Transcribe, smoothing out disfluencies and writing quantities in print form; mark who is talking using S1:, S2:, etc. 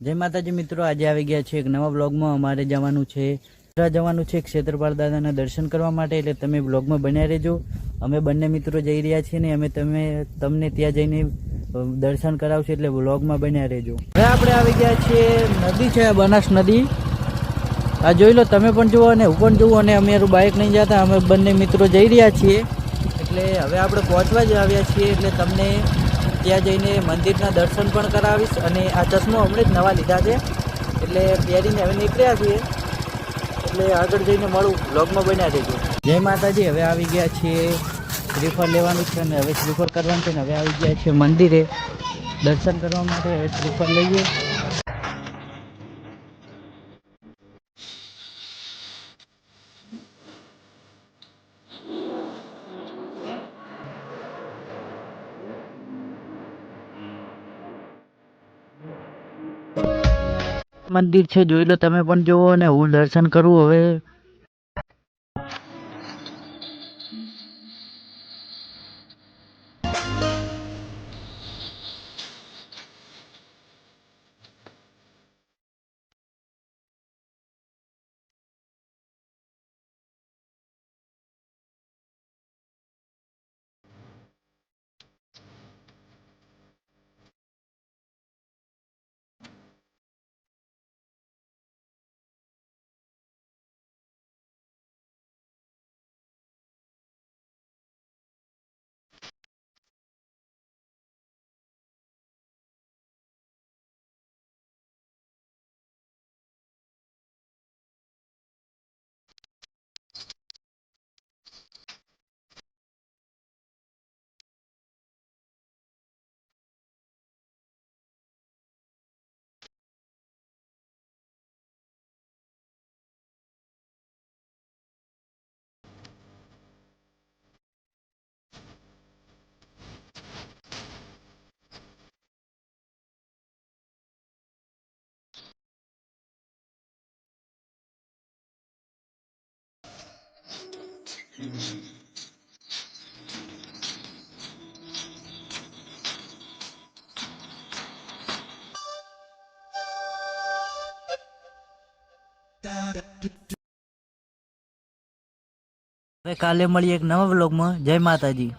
S1: जय माताजी मित्रों, आज આવી ગયા છે એક નવા વ્લોગમાં। અમારે જવાનું છે ક્ષેત્રપાળ દાદાના દર્શન કરવા માટે, એટલે તમે વ્લોગમાં બન્યા રહેજો। અમે બંને મિત્રો જઈ રહ્યા છીએ ને અમે તમને ત્યાં જઈને દર્શન કરાવશું, એટલે વ્લોગમાં બન્યા રહેજો। હવે આપણે આવી ગયા છીએ, નદી છે બનાસ નદી, આ જોઈ લો, તમે પણ જુઓ અને હું પણ જુઓ। અને અમારું બાઇક નહીં જતા, અમે બંને મિત્રો જઈ રહ્યા છીએ, એટલે હવે આપણે પહોંચવા જ આવ્યા છીએ, એટલે તમને ત્યાં જઈને મંદિરના દર્શન પણ કરાવીશ। અને આ ચશ્મો હમણાં જ નવા લીધા છે, એટલે પહેરીને હવે નીકળ્યા છીએ, એટલે આગળ જઈને મળું, વ્લોગમાં બન્યા રહેજો। જય માતાજી। હવે આવી ગયા છીએ, શ્રીફળ લેવાનું છે અને હવે શ્રીફળ કરવાનું છે, ને હવે આવી ગયા છીએ મંદિરે દર્શન કરવા માટે। હવે શ્રીફળ લઈએ। મંદિર છે, જોઈ લો, તમે પણ જુઓ અને હું દર્શન કરું હવે। હવે કાલે મળીએ એક નવા વ્લોગમાં। જય માતાજી।